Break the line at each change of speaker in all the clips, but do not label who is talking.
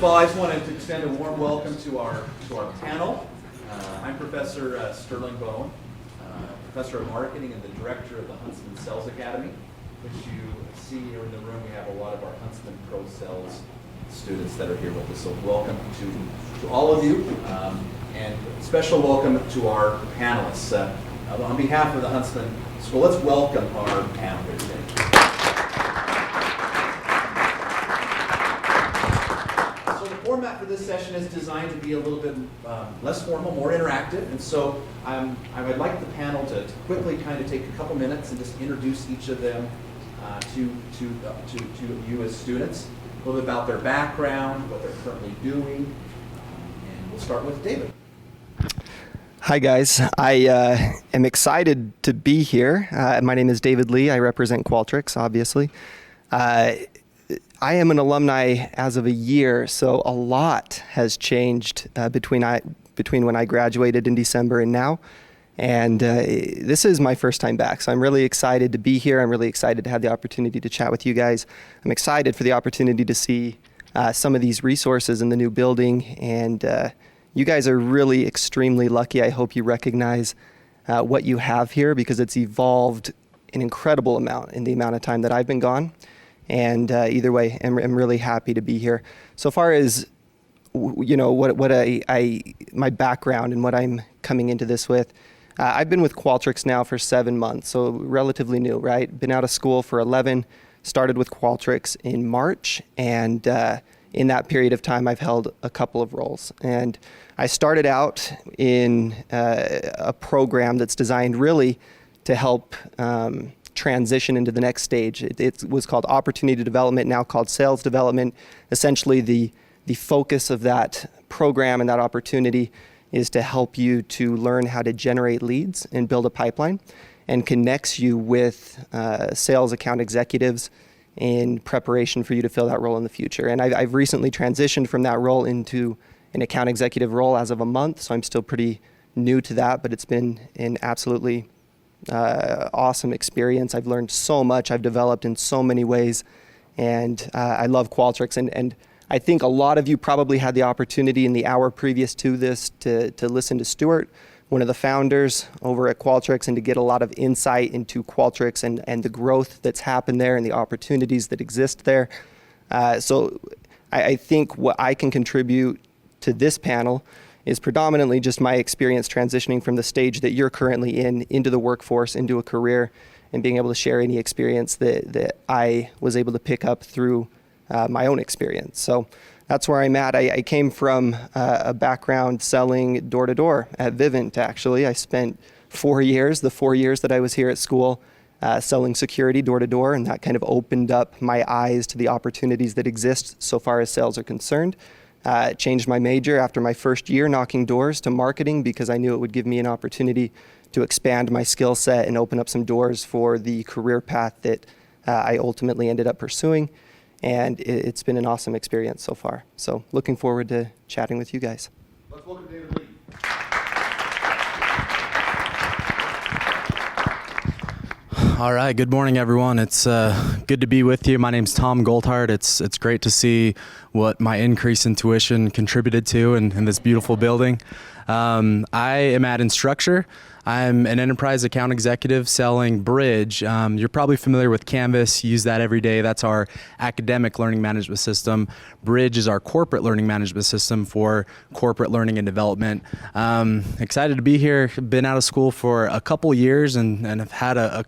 all, I just wanted to extend a warm welcome to our panel. I'm Professor Sterling Bone, Professor of Marketing and the Director of the Huntsman Sales Academy, which you see here in the room. We have a lot of our Huntsman Pro Sales students that are here with us. So welcome to all of you, and special welcome to our panelists. On behalf of the Huntsman School, let's welcome our panel here today. The format for this session is designed to be a little bit less formal, more interactive, and so I would like the panel to quickly kind of take a couple minutes and just introduce each of them to you as students, a little bit about their background, what they're currently doing, and we'll start with David.
Hi guys, I am excited to be here. My name is David Lee. I represent Qualtircs, obviously. I am an alumni as of a year, so a lot has changed between when I graduated in December and now. And this is my first time back, so I'm really excited to be here. I'm really excited to have the opportunity to chat with you guys. I'm excited for the opportunity to see some of these resources in the new building, and you guys are really extremely lucky. I hope you recognize what you have here, because it's evolved an incredible amount in the amount of time that I've been gone. And either way, I'm really happy to be here. So far as my background and what I'm coming into this with, I've been with Qualtircs now for 7 months, so relatively new, right? Been out of school for 11, started with Qualtircs in March, and in that period of time, I've held a couple of roles. And I started out in a program that's designed really to help transition into the next stage. It was called Opportunity Development, now called Sales Development. Essentially, the focus of that program and that opportunity is to help you to learn how to generate leads and build a pipeline, and connects you with sales account executives in preparation for you to fill that role in the future. And I've recently transitioned from that role into an account executive role as of a month, so I'm still pretty new to that, but it's been an absolutely awesome experience. I've learned so much. I've developed in so many ways, and I love Qualtircs. And I think a lot of you probably had the opportunity in the hour previous to this to listen to Stuart, one of the founders over at Qualtircs, and to get a lot of insight into Qualtircs and the growth that's happened there and the opportunities that exist there. So I think what I can contribute to this panel is predominantly just my experience transitioning from the stage that you're currently in into the workforce, into a career, and being able to share any experience that I was able to pick up through my own experience. So that's where I'm at. I came from a background selling door-to-door at Vivint, actually. I spent 4 years, the 4 years that I was here at school, selling security door-to-door, and that kind of opened up my eyes to the opportunities that exist so far as sales are concerned. Changed my major after my first year knocking doors to marketing, because I knew it would give me an opportunity to expand my skill set and open up some doors for the career path that I ultimately ended up pursuing. And it's been an awesome experience so far. So looking forward to chatting with you guys.
Let's welcome David Lee.
All right, good morning, everyone. It's good to be with you. My name's Tom Goldhardt. It's great to see what my increase in tuition contributed to in this beautiful building. I am at Instructure. I'm an enterprise account executive selling Bridge. You're probably familiar with Canvas. You use that every day. That's our academic learning management system. Bridge is our corporate learning management system for corporate learning and development. Excited to be here. Been out of school for a couple years and have had a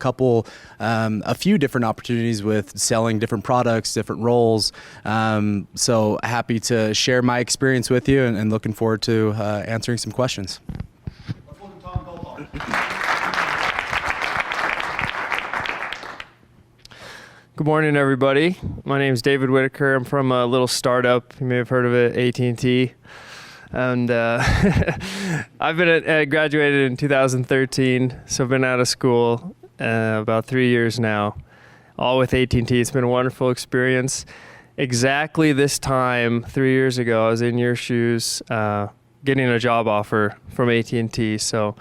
few different opportunities with selling different products, different roles. So happy to share my experience with you, and looking forward to answering some questions.
Good morning, everybody. My name is David Whittaker. I'm from a little startup. You may have heard of it, AT&T. And I've been graduated in 2013, so I've been out of school about 3 years now, all with AT&T. It's been a wonderful experience. Exactly this time, 3 years ago, I was in your shoes, getting a job offer from AT&T. So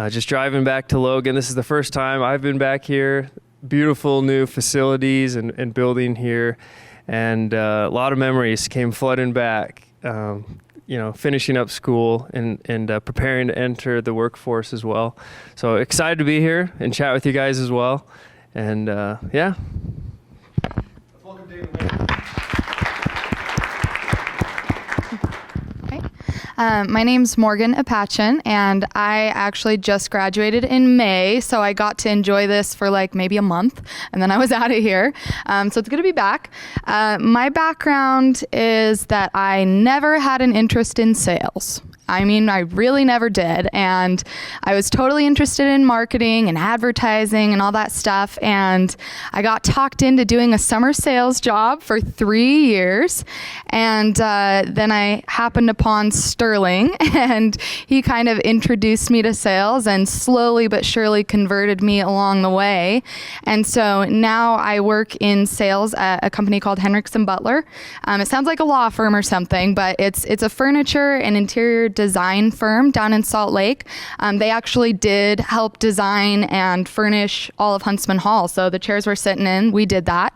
just driving back to Logan. This is the first time I've been back here. Beautiful new facilities and building here. and a lot of memories came flooding back. Finishing up school and preparing to enter the workforce as well. So excited to be here and chat with you guys as well. And yeah.
Let's welcome David Whittaker.
My name's Morgan Apachin, and I actually just graduated in May, so I got to enjoy this for like maybe a month, and then I was out of here. So it's good to be back. My background is that I never had an interest in sales. I mean, I really never did. And I was totally interested in marketing and advertising and all that stuff. And I got talked into doing a summer sales job for 3 years. And then I happened upon Sterling, and he kind of introduced me to sales and slowly but surely converted me along the way. And so now I work in sales at a company called Hendricks & Butler. It sounds like a law firm or something, but it's a furniture and interior design firm down in Salt Lake. They actually did help design and furnish all of Huntsman Hall. So the chairs we're sitting in, we did that.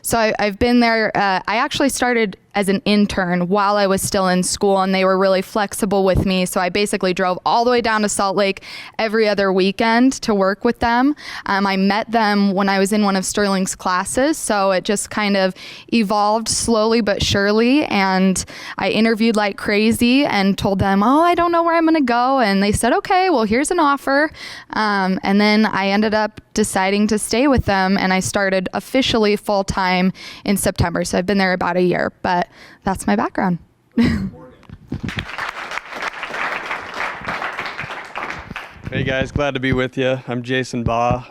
So I've been there. I actually started as an intern while I was still in school, and they were really flexible with me. So I basically drove all the way down to Salt Lake every other weekend to work with them. I met them when I was in one of Sterling's classes, so it just kind of evolved slowly but surely, and I interviewed like crazy and told them, I don't know where I'm gonna go, and they said, okay, well, here's an offer. And then I ended up deciding to stay with them, and I started officially full-time in September. So I've been there about a year, but that's my background.
Hey guys, glad to be with you. I'm Jason Baugh.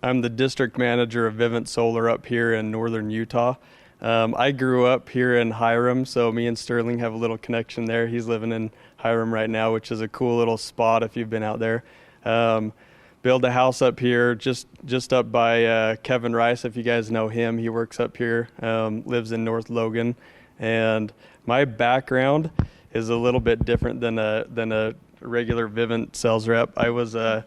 I'm the district manager of Vivint Solar up here in northern Utah. I grew up here in Hiram, so me and Sterling have a little connection there. He's living in Hiram right now, which is a cool little spot if you've been out there. Built a house up here, just up by Kevin Rice, if you guys know him. He works up here, lives in North Logan. And my background is a little bit different than a regular Vivint sales rep. I was a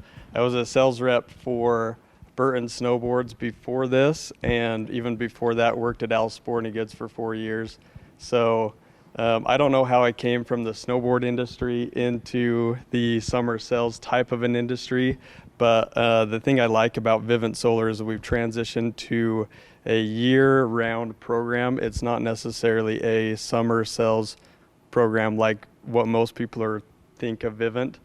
sales rep for Burton Snowboards before this, and even before that worked at Al Sporting Goods for 4 years. So I don't know how I came from the snowboard industry into the summer sales type of an industry, but the thing I like about Vivint Solar is that we've transitioned to a year-round program. It's not necessarily a summer sales program like what most people think of Vivint.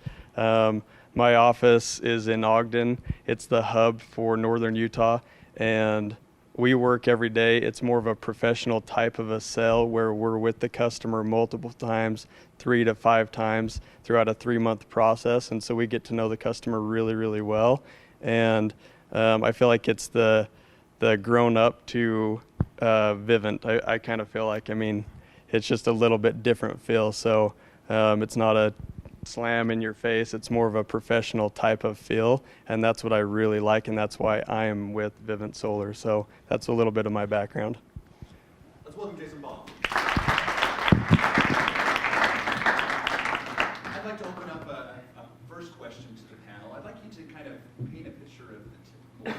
My office is in Ogden. It's the hub for northern Utah, and we work every day. It's more of a professional type of a sale where we're with the customer multiple times, 3 to 5 times throughout a 3-month process. And so we get to know the customer really, really well. And I feel like it's the grown up to Vivint. I kind of feel like, it's just a little bit different feel. So it's not a slam in your face. It's more of a professional type of feel, and that's what I really like, and that's why I am with Vivint Solar. So that's a little bit of my background.
Let's welcome Jason Baugh. I'd like to open up a first question to the panel. I'd like you to kind of paint a picture of the typical day.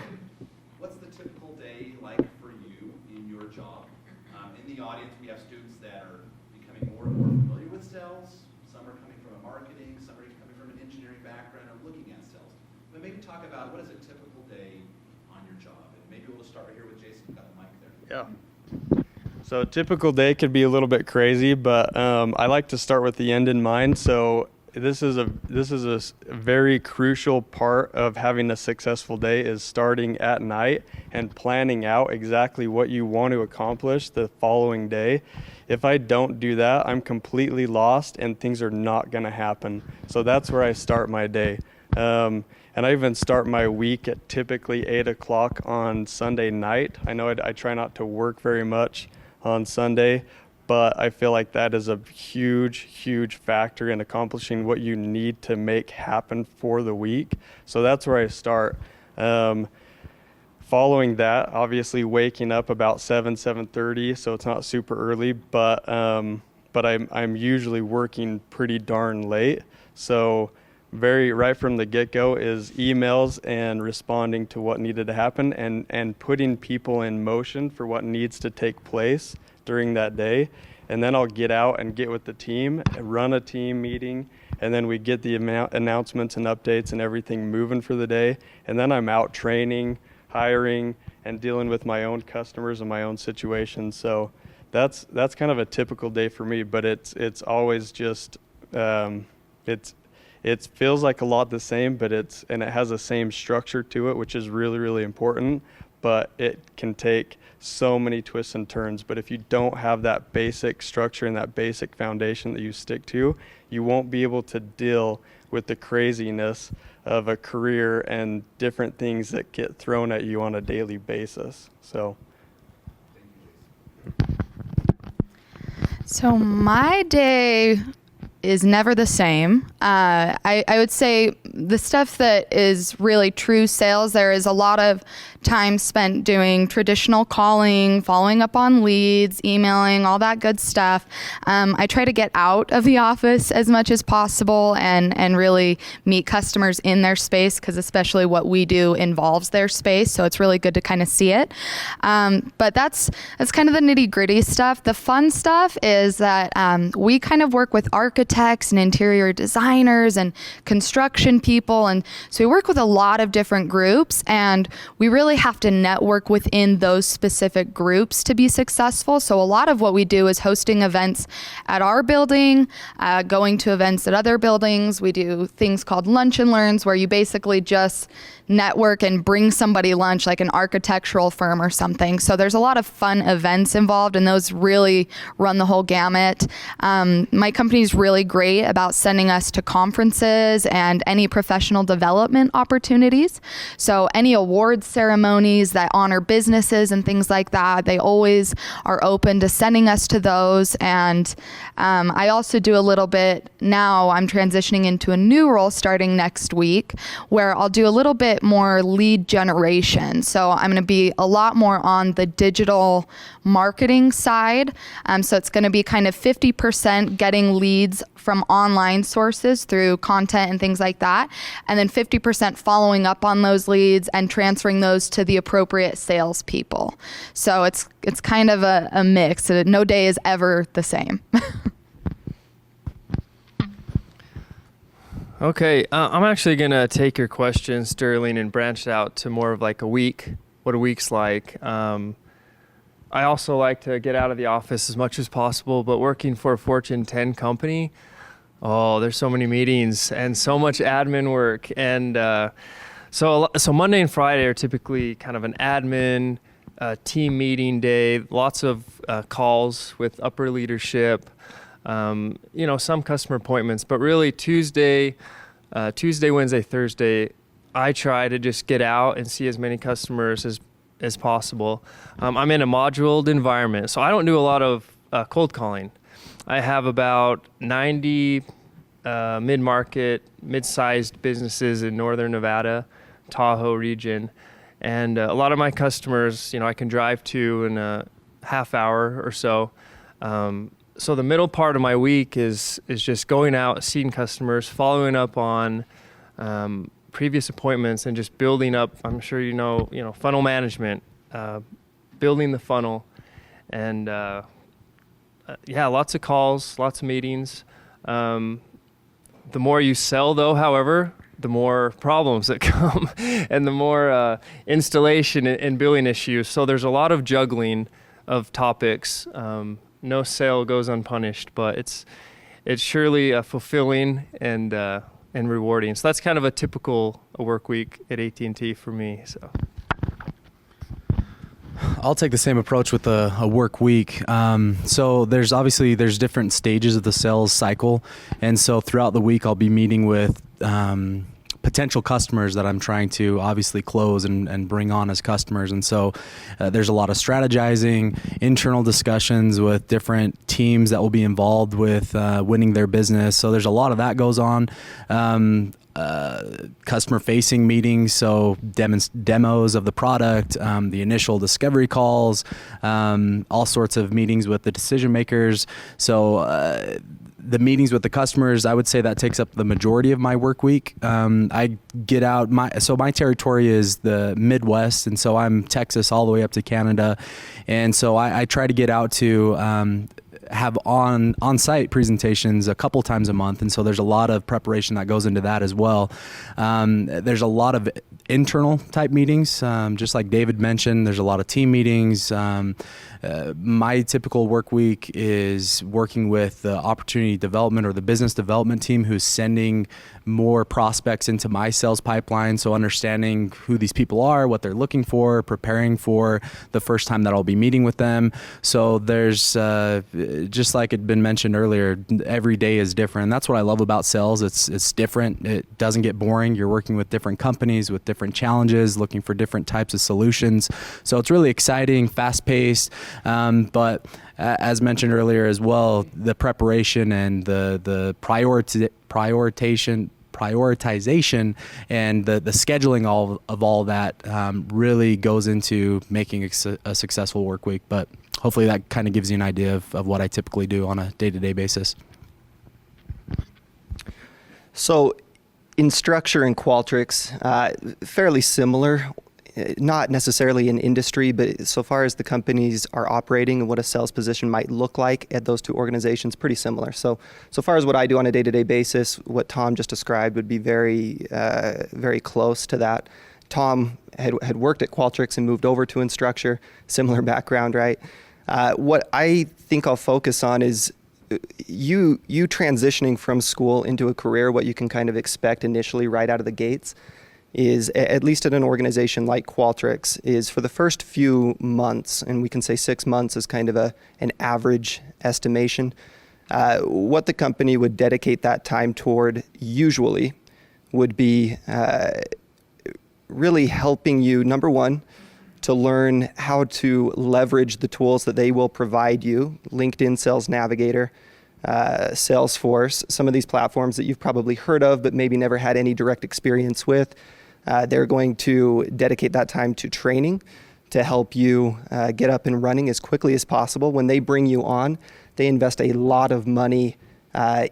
What's the typical day like for you in your job? In the audience, we have students that are becoming more and more familiar with sales. Some are coming from a marketing, some are coming from an engineering background or looking at sales. But maybe talk about what is a typical day on your job. And maybe we'll just start right here with Jason. You've got the mic there.
Yeah. So a typical day could be a little bit crazy, but I like to start with the end in mind. So this is a very crucial part of having a successful day is starting at night and planning out exactly what you want to accomplish the following day. If I don't do that, I'm completely lost and things are not going to happen. So that's where I start my day. And I even start my week at typically 8 o'clock on Sunday night. I know I try not to work very much on Sunday, but I feel like that is a huge, huge factor in accomplishing what you need to make happen for the week. So that's where I start. Following that, obviously waking up about 7:30, so it's not super early, but I'm usually working pretty darn late. So right from the get-go is emails and responding to what needed to happen and putting people in motion for what needs to take place during that day. And then I'll get out and get with the team, run a team meeting, and then we get the announcements and updates and everything moving for the day. And then I'm out training, hiring, and dealing with my own customers and my own situations. So that's kind of a typical day for me, but it's always just it feels like a lot the same, but it has the same structure to it, which is really, really important. But it can take so many twists and turns. But if you don't have that basic structure and that basic foundation that you stick to, you won't be able to deal with the craziness of a career and different things that get thrown at you on a daily basis.
So my day is never the same. I would say the stuff that is really true sales, there is a lot of time spent doing traditional calling, following up on leads, emailing, all that good stuff. I try to get out of the office as much as possible and really meet customers in their space, because especially what we do involves their space. So it's really good to kind of see it. But that's kind of the nitty gritty stuff. The fun stuff is that we kind of work with architects and interior designers and construction people. And so we work with a lot of different groups, and we really have to network within those specific groups to be successful. So a lot of what we do is hosting events at our building, going to events at other buildings. We do things called lunch and learns, where you basically just network and bring somebody lunch, like an architectural firm or something. So there's a lot of fun events involved, and those really run the whole gamut. My company's really great about sending us to conferences and any professional development opportunities. So any awards ceremonies that honor businesses and things like that, they always are open to sending us to those. And I also do a little bit now. I'm transitioning into a new role starting next week, where I'll do a little bit more lead generation. So I'm going to be a lot more on the digital marketing side. So it's going to be kind of 50% getting leads from online sources through content and things like that, and then 50% following up on those leads and transferring those to the appropriate salespeople. So it's kind of a mix. No day is ever the same.
Okay, I'm actually going to take your question, Sterling, and branch it out to more of like a week, what a week's like. I also like to get out of the office as much as possible, but working for a Fortune 10 company, there's so many meetings and so much admin work. And so Monday and Friday are typically kind of an admin team meeting day, lots of calls with upper leadership, some customer appointments, but really Tuesday, Wednesday, Thursday, I try to just get out and see as many customers as possible. I'm in a moduled environment, so I don't do a lot of cold calling. I have about 90 mid-market, mid-sized businesses in northern Nevada, Tahoe region, and a lot of my customers, I can drive to in a half hour or so. So the middle part of my week is just going out, seeing customers, following up on previous appointments, and just building up. I'm sure funnel management, building the funnel, and lots of calls, lots of meetings. The more you sell, though, however, the more problems that come, and the more installation and billing issues. So there's a lot of juggling of topics. No sale goes unpunished, but it's surely fulfilling and rewarding. So that's kind of a typical work week at AT&T for me. So
I'll take the same approach with a work week. So there's different stages of the sales cycle, and so throughout the week I'll be meeting with potential customers that I'm trying to obviously close and bring on as customers. And so there's a lot of strategizing, internal discussions with different teams that will be involved with winning their business. So there's a lot of that goes on. customer-facing meetings, so demos of the product, the initial discovery calls, all sorts of meetings with the decision makers. So the meetings with the customers, I would say that takes up the majority of my work week. I get out, my territory is the Midwest, and so I'm Texas all the way up to Canada. And so I try to get out to have on-site presentations a couple times a month, and so there's a lot of preparation that goes into that as well. There's a lot of internal type meetings, just like David mentioned. There's a lot of team meetings. My typical work week is working with the opportunity development or the business development team who's sending more prospects into my sales pipeline. So understanding who these people are, what they're looking for, preparing for the first time that I'll be meeting with them. So there's, just like it had been mentioned earlier, every day is different. And that's what I love about sales. It's different. It doesn't get boring. You're working with different companies with different challenges, looking for different types of solutions. So it's really exciting, fast-paced. But as mentioned earlier as well, the preparation and the prioritization and the scheduling of all that really goes into making a successful work week. But hopefully that kind of gives you an idea of what I typically do on a day-to-day basis.
So Instructure and Qualtircs, fairly similar. Not necessarily in industry, but so far as the companies are operating and what a sales position might look like at those two organizations, pretty similar. So far as what I do on a day-to-day basis, what Tom just described would be very, very close to that. Tom had worked at Qualtircs and moved over to Instructure, similar background, right? What I think I'll focus on is you transitioning from school into a career. What you can kind of expect initially right out of the gates is, at least at an organization like Qualtircs, is for the first few months, and we can say 6 months is kind of an average estimation, what the company would dedicate that time toward usually would be really helping you, number one, to learn how to leverage the tools that they will provide you, LinkedIn Sales Navigator, Salesforce, some of these platforms that you've probably heard of but maybe never had any direct experience with. They're going to dedicate that time to training to help you get up and running as quickly as possible. When they bring you on, they invest a lot of money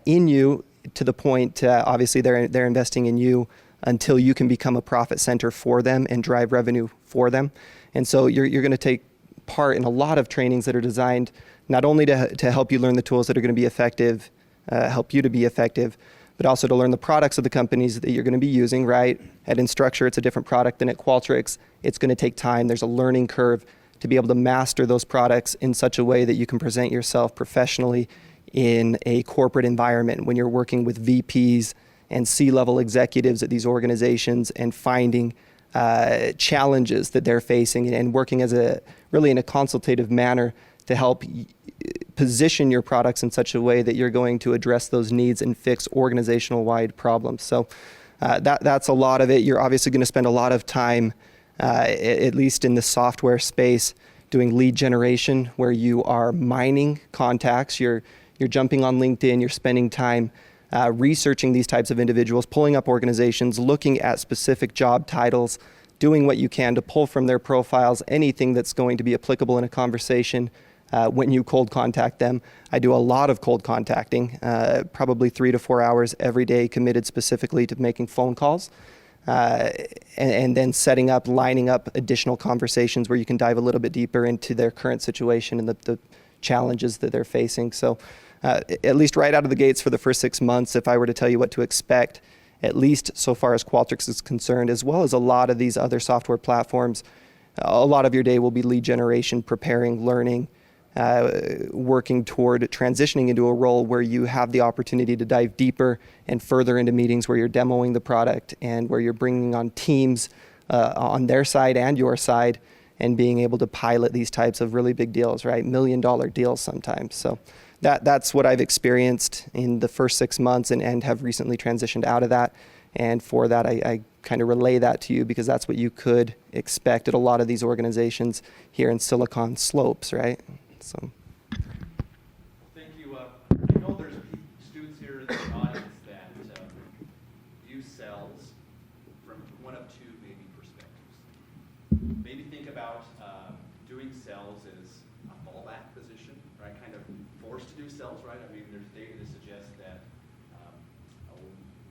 in you, to the point, obviously they're investing in you until you can become a profit center for them and drive revenue for them. And so you're going to take part in a lot of trainings that are designed not only to help you learn the tools that are going to be effective, help you to be effective, but also to learn the products of the companies that you're going to be using, right? At Instructure, it's a different product than at Qualtircs. It's going to take time. There's a learning curve to be able to master those products in such a way that you can present yourself professionally in a corporate environment when you're working with VPs and C-level executives at these organizations and finding challenges that they're facing and working as really in a consultative manner to help position your products in such a way that you're going to address those needs and fix organizational-wide problems. So that's a lot of it. You're obviously going to spend a lot of time, at least in the software space, doing lead generation, where you are mining contacts. You're jumping on LinkedIn. You're spending time researching these types of individuals, pulling up organizations, looking at specific job titles, doing what you can to pull from their profiles anything that's going to be applicable in a conversation when you cold contact them. I do a lot of cold contacting, probably 3 to 4 hours every day, committed specifically to making phone calls, and then setting up, lining up additional conversations where you can dive a little bit deeper into their current situation and the challenges that they're facing. So at least right out of the gates for the first 6 months, if I were to tell you what to expect, at least so far as Qualtircs is concerned, as well as a lot of these other software platforms, a lot of your day will be lead generation, preparing, learning, working toward transitioning into a role where you have the opportunity to dive deeper and further into meetings where you're demoing the product and where you're bringing on teams on their side and your side and being able to pilot these types of really big deals, right? $1 million deals sometimes. So that's what I've experienced in the first 6 months and have recently transitioned out of that. And for that, I kind of relay that to you because that's what you could expect at a lot of these organizations here in Silicon Slopes, right? So.
Thank you. I know there's students here in the audience that you sell doing sales is a fallback position, right? Kind of forced to do sales, right? I mean, there's data to suggest that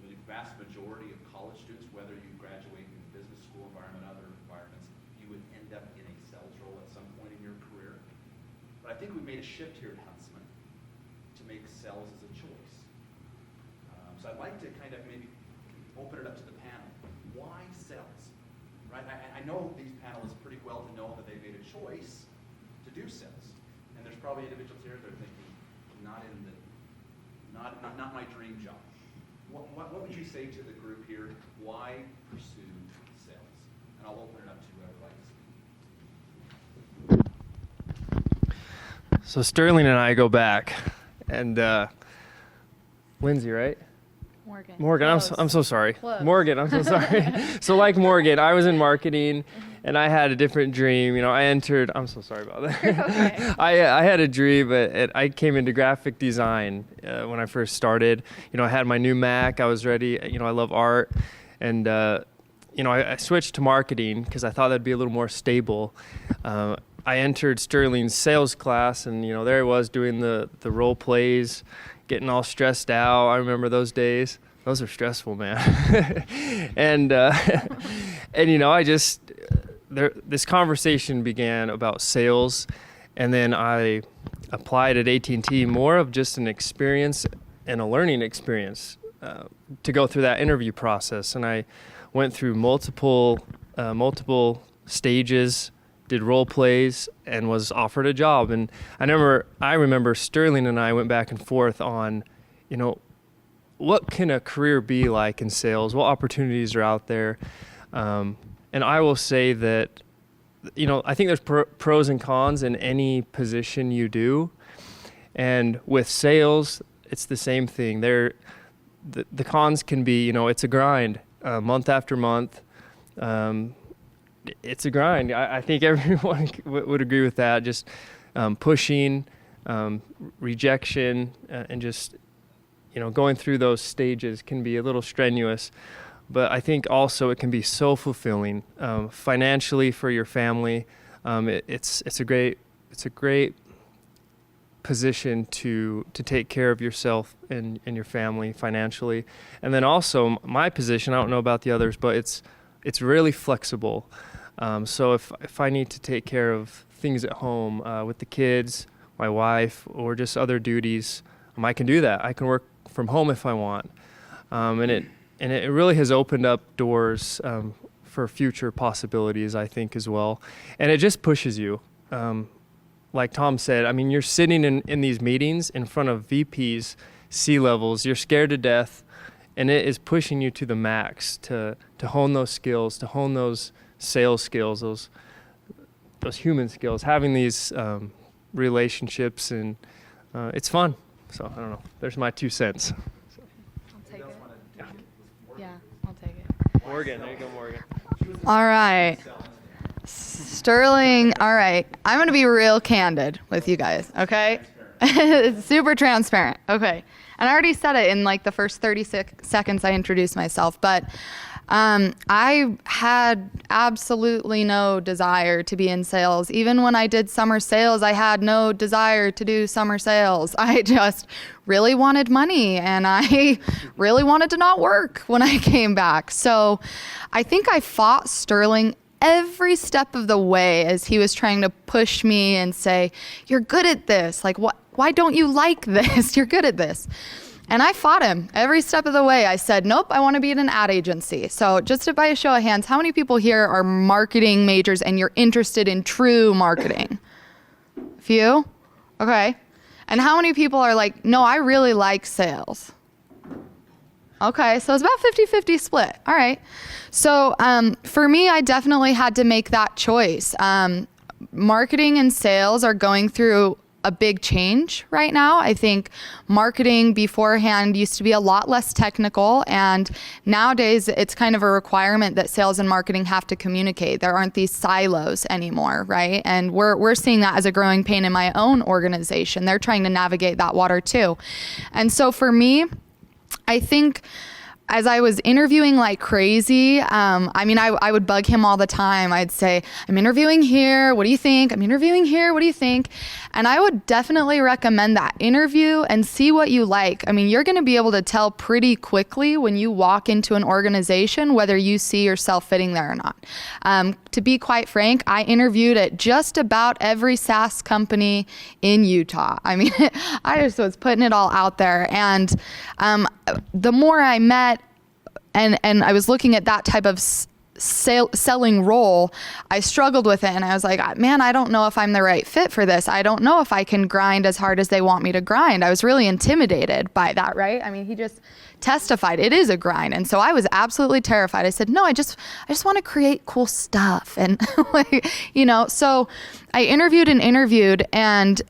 the vast majority of college students, whether you graduate in the business school environment, other environments, you would end up in a sales role at some point in your career. But I think we've made a shift here at Huntsman to make sales as a choice. So I'd like to kind of maybe open it up to the panel. Why sales? Right? I know these panelists pretty well to know that they made a choice to do sales. And there's probably individuals here that are thinking, not my dream job. What would you say to the group here? Why pursue sales? And I'll open it up to whoever likes to speak.
So Sterling and I go back, and Lindsay, right? Morgan, I'm so sorry.
Close.
Morgan, I'm so sorry. So like Morgan, I was in marketing, and I had a different dream. You know, I'm so sorry about that.
Okay.
I had a dream, but I came into graphic design when I first started. You know, I had my new Mac. I was ready. You know, I love art, and you know, I switched to marketing because I thought that'd be a little more stable. I entered Sterling's sales class, and you know, there I was doing the role plays, getting all stressed out. I remember those days. Those are stressful, man. and you know, this conversation began about sales, and then I applied at AT&T more of just an experience and a learning experience to go through that interview process. And I went through multiple stages, did role plays, and was offered a job. And I remember Sterling and I went back and forth on, you know, what can a career be like in sales? What opportunities are out there? And I will say that, you know, I think there's pros and cons in any position you do. And with sales, it's the same thing. The cons can be, you know, it's a grind, month after month. It's a grind. I think everyone would agree with that. Just pushing, rejection, and just, you know, going through those stages can be a little strenuous. But I think also it can be so fulfilling financially for your family. It's a great position to take care of yourself and your family financially. And then also my position, I don't know about the others, but it's really flexible. So if I need to take care of things at home with the kids, my wife, or just other duties, I can do that. I can work from home if I want. And it really has opened up doors for future possibilities, I think, as well. And it just pushes you. Like Tom said, I mean, you're sitting in these meetings in front of VPs, C-levels, you're scared to death, and it is pushing you to the max to hone those skills, to hone those sales skills, those human skills, having these relationships, and it's fun. So I don't know. There's my 2 cents.
I'll take it. Yeah, I'll take it.
Morgan, there you go, Morgan.
All right. Sterling, all right. I'm going to be real candid with you guys, okay? Super transparent. Okay. And I already said it in like the first 36 seconds I introduced myself, but I had absolutely no desire to be in sales. Even when I did summer sales, I had no desire to do summer sales. I just really wanted money, and I really wanted to not work when I came back. So I think I fought Sterling every step of the way as he was trying to push me and say, you're good at this. Like, why don't you like this? You're good at this. And I fought him every step of the way. I said, nope, I want to be in an ad agency. So just by a show of hands, how many people here are marketing majors and you're interested in true marketing? A few? Okay. And how many people are like, no, I really like sales? Okay, so it's about 50-50 split. All right. So for me, I definitely had to make that choice. Marketing and sales are going through a big change right now. I think marketing beforehand used to be a lot less technical, and nowadays it's kind of a requirement that sales and marketing have to communicate. There aren't these silos anymore, right? And we're seeing that as a growing pain in my own organization. They're trying to navigate that water too. And so for me, I think as I was interviewing like crazy, I would bug him all the time. I'd say, I'm interviewing here. What do you think? I'm interviewing here. What do you think? And I would definitely recommend that. Interview and see what you like. I mean, you're going to be able to tell pretty quickly when you walk into an organization whether you see yourself fitting there or not. To be quite frank, I interviewed at just about every SaaS company in Utah. I mean, I just was putting it all out there. And the more I met, and I was looking at that type of selling role, I struggled with it, and I was like, man, I don't know if I'm the right fit for this. I don't know if I can grind as hard as they want me to grind. I was really intimidated by that, right? I mean, he just testified it is a grind, and so I was absolutely terrified. I said, no, I just want to create cool stuff, and so I interviewed, and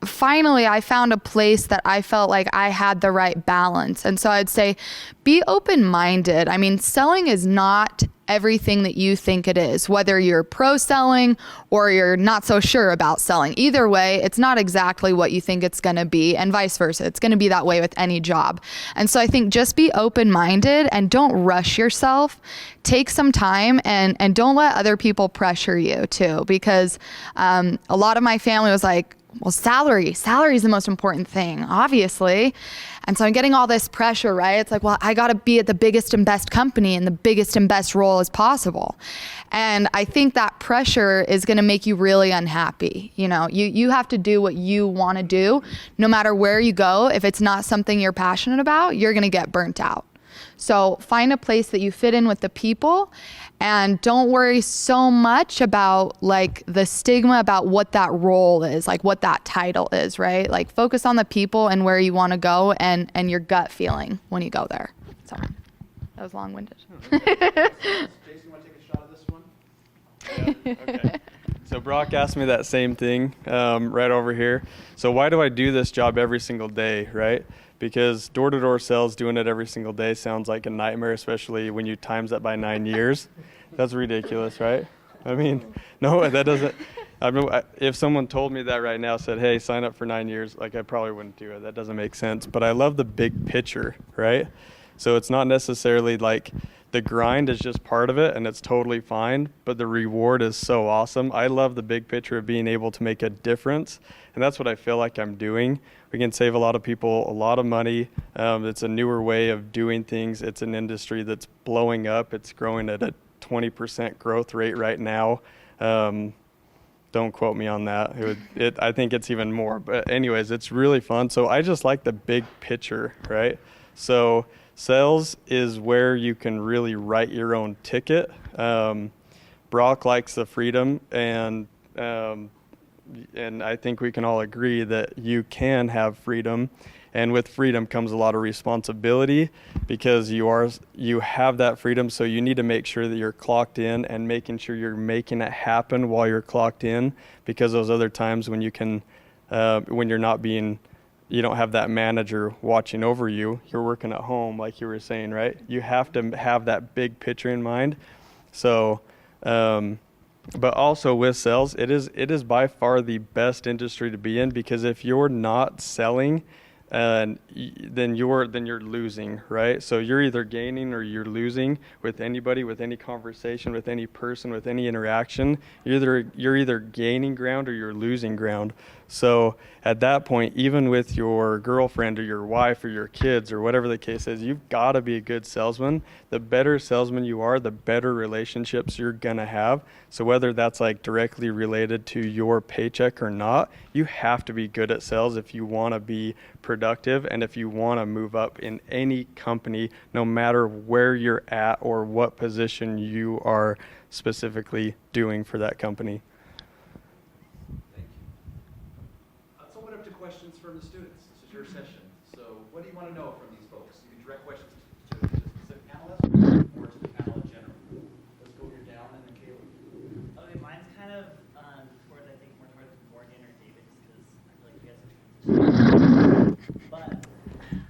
finally I found a place that I felt like I had the right balance. And so I'd say be open-minded. I mean, selling is not everything that you think it is, whether you're pro selling or you're not so sure about selling. Either way, it's not exactly what you think it's going to be, and vice versa. It's going to be that way with any job. And so I think just be open-minded and don't rush yourself. Take some time and don't let other people pressure you too, because a lot of my family was like, well, salary is the most important thing, obviously. And so I'm getting all this pressure, right? It's like, well, I got to be at the biggest and best company and the biggest and best role as possible. And I think that pressure is going to make you really unhappy. You have to do what you want to do. No matter where you go, if it's not something you're passionate about, you're going to get burnt out. So find a place that you fit in with the people, and don't worry so much about like the stigma about what that role is, like what that title is, right? Like focus on the people and where you want to go and your gut feeling when you go there. So that was long-winded.
Jason, you want to take a shot at this one?
Yeah, okay. So Brock asked me that same thing right over here. So why do I do this job every single day, right? Because door-to-door sales, doing it every single day sounds like a nightmare, especially when you times that by 9 years. That's ridiculous, right? I mean, no, that doesn't. I mean, if someone told me that right now, said, hey, sign up for 9 years, like I probably wouldn't do it. That doesn't make sense. But I love the big picture, right? So it's not necessarily like the grind is just part of it and it's totally fine, but the reward is so awesome. I love the big picture of being able to make a difference. And that's what I feel like I'm doing. We can save a lot of people a lot of money. It's a newer way of doing things. It's an industry that's blowing up. It's growing at a 20% growth rate right now. Don't quote me on that. I think it's even more. But anyways, it's really fun. So I just like the big picture, right? So sales is where you can really write your own ticket. Brock likes the freedom, and I think we can all agree that you can have freedom, and with freedom comes a lot of responsibility, because you have that freedom. So you need to make sure that you're clocked in and making sure you're making it happen while you're clocked in, because those other times when when you're not being, you don't have that manager watching over you, you're working at home, like you were saying, right? You have to have that big picture in mind. So, but also with sales, it is by far the best industry to be in, because if you're not selling, then you're losing, right? So you're either gaining or you're losing with anybody, with any conversation, with any person, with any interaction. You're either gaining ground or you're losing ground. So at that point, even with your girlfriend or your wife or your kids or whatever the case is, you've got to be a good salesman. The better salesman you are, the better relationships you're going to have. So whether that's like directly related to your paycheck or not, you have to be good at sales if you want to be productive and if you want to move up in any company, no matter where you're at or what position you are specifically doing for that company.
Let's open up to questions from the students. This is your session. So what do you want to know from these folks? You can direct questions to specific panelists or to the panel in general. Let's go here down and then Caleb.
Okay, mine's kind of towards, I think, more towards Morgan or David, just because I feel like you guys have transitioned. But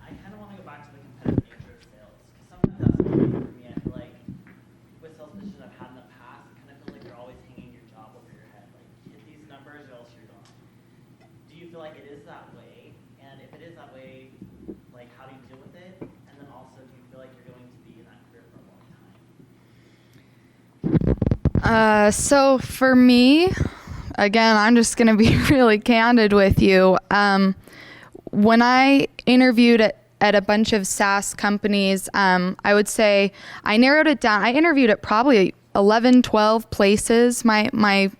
I kind of want to go back to the competitive nature of sales, because sometimes that's one thing for me. I feel like with sales positions I've had in the past, it kind of feels like you're always hanging your job over your head. Like, hit these numbers or else you're gone. Do you feel like it is that way? And if it is that way, like, how do you deal with it? And then also, do you feel like you're going to
So for me, again, I'm just going to be really candid with you. When I interviewed at a bunch of SaaS companies, I would say I narrowed it down. I interviewed at probably 11, 12 places my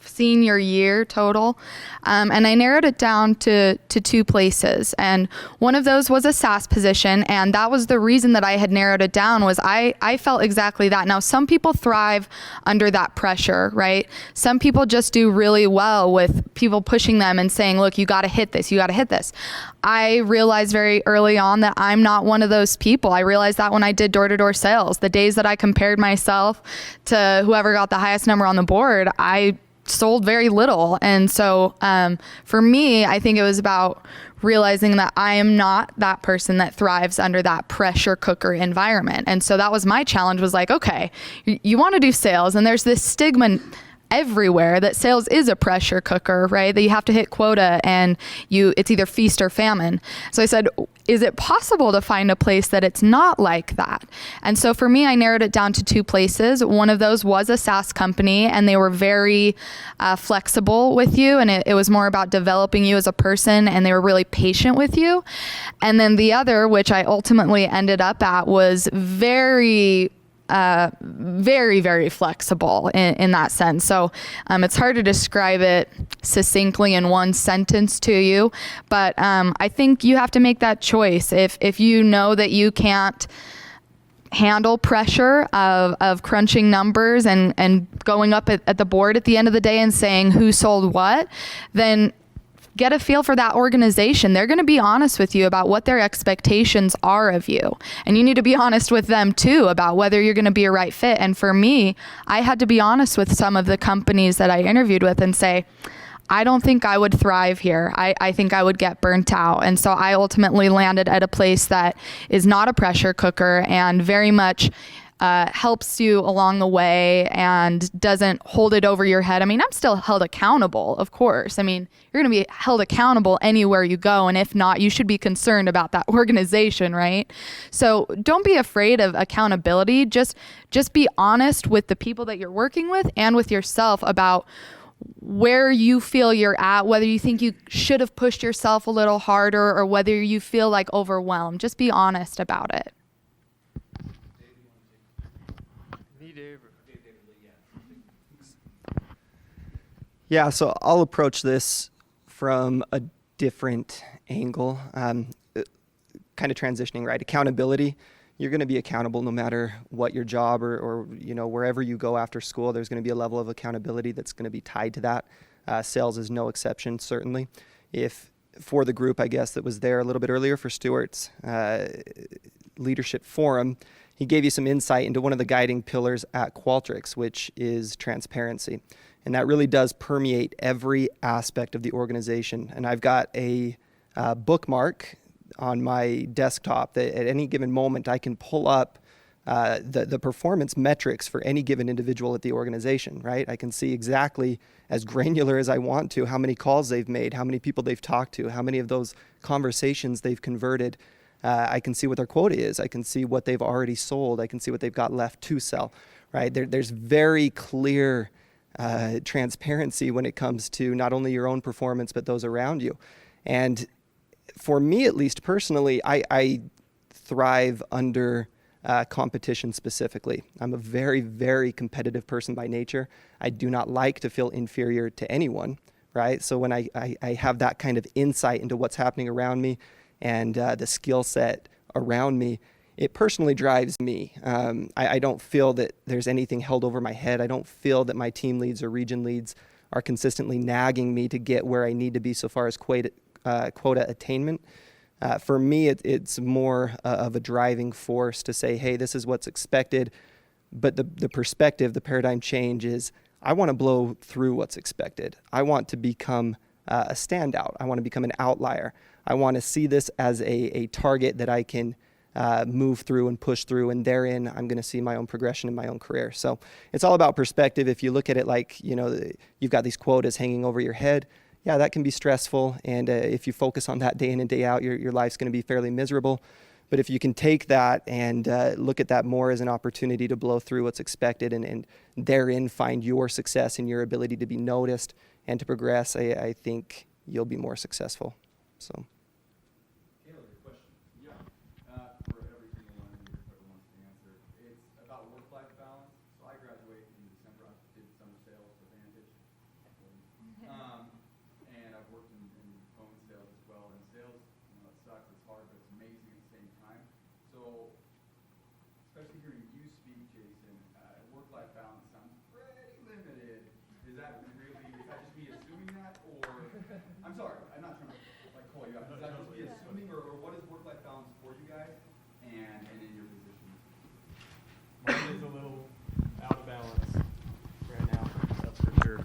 senior year total. And I narrowed it down to 2 places. And one of those was a SaaS position. And that was the reason that I had narrowed it down, was I felt exactly that. Now, some people thrive under that pressure, right? Some people just do really well with people pushing them and saying, look, you got to hit this, you got to hit this. I realized very early on that I'm not one of those people. I realized that when I did door-to-door sales, the days that I compared myself to whoever got the highest number on the board, I sold very little. And so for me, I think it was about realizing that I am not that person that thrives under that pressure cooker environment. And so that was my challenge, was like, okay, you want to do sales, and there's this stigma everywhere that sales is a pressure cooker, right? That you have to hit quota and it's either feast or famine. So I said, is it possible to find a place that it's not like that? And so for me, I narrowed it down to 2 places. One of those was a SaaS company, and they were very flexible with you, and it was more about developing you as a person, and they were really patient with you. And then the other, which I ultimately ended up at, was very, very flexible in that sense. So it's hard to describe it succinctly in one sentence to you, but I think you have to make that choice. If you know that you can't handle pressure of crunching numbers and going up at the board at the end of the day and saying who sold what, then get a feel for that organization. They're going to be honest with you about what their expectations are of you. And you need to be honest with them too about whether you're going to be a right fit. And for me, I had to be honest with some of the companies that I interviewed with and say, I don't think I would thrive here. I think I would get burnt out. And so I ultimately landed at a place that is not a pressure cooker and very much helps you along the way and doesn't hold it over your head. I mean, I'm still held accountable, of course. I mean, you're going to be held accountable anywhere you go. And if not, you should be concerned about that organization, right? So don't be afraid of accountability. Just be honest with the people that you're working with and with yourself about where you feel you're at, whether you think you should have pushed yourself a little harder or whether you feel like overwhelmed. Just be honest about it.
Yeah, so I'll approach this from a different angle, kind of transitioning, right? Accountability. You're going to be accountable no matter what your job or wherever you go after school. There's going to be a level of accountability that's going to be tied to that. Sales is no exception, certainly. If for the group, I guess, that was there a little bit earlier for Stuart's leadership forum, he gave you some insight into one of the guiding pillars at Qualtircs, which is transparency. And that really does permeate every aspect of the organization. And I've got a bookmark on my desktop that at any given moment I can pull up the performance metrics for any given individual at the organization, right? I can see exactly, as granular as I want to, how many calls they've made, how many people they've talked to, how many of those conversations they've converted. I can see what their quota is. I can see what they've already sold. I can see what they've got left to sell, right? There's very clear transparency when it comes to not only your own performance, but those around you. And for me, at least personally, I thrive under competition specifically. I'm a very, very competitive person by nature. I do not like to feel inferior to anyone, right? So when I have that kind of insight into what's happening around me and the skill set around me, it personally drives me. I don't feel that there's anything held over my head. I don't feel that my team leads or region leads are consistently nagging me to get where I need to be so far as quota attainment. For me, it's more of a driving force to say, hey, this is what's expected. But the perspective, the paradigm change is I want to blow through what's expected. I want to become a standout. I want to become an outlier. I want to see this as a target that I can move through and push through, and therein I'm going to see my own progression in my own career. So it's all about perspective. If you look at it like, you've got these quotas hanging over your head, yeah, that can be stressful. And if you focus on that day in and day out, your life's going to be fairly miserable. But if you can take that and look at that more as an opportunity to blow through what's expected and therein find your success and your ability to be noticed and to progress, I think you'll be more successful. So.
Caleb, your question. Yeah. For every single one of you, whoever wants to answer, it's about work-life balance. So I graduated in December. I did summer sales with Vantage. And I've worked in phone sales as well. And sales, it sucks, it's hard, but it's amazing at the same time. So, especially hearing you speak, Jason, work-life balance sounds pretty limited. Is that just me assuming that, or I'm sorry, I'm not trying to call you out. Is that just me assuming, or what is work-life balance for you guys and in your position?
Mine is a little out of balance right now, that's for sure.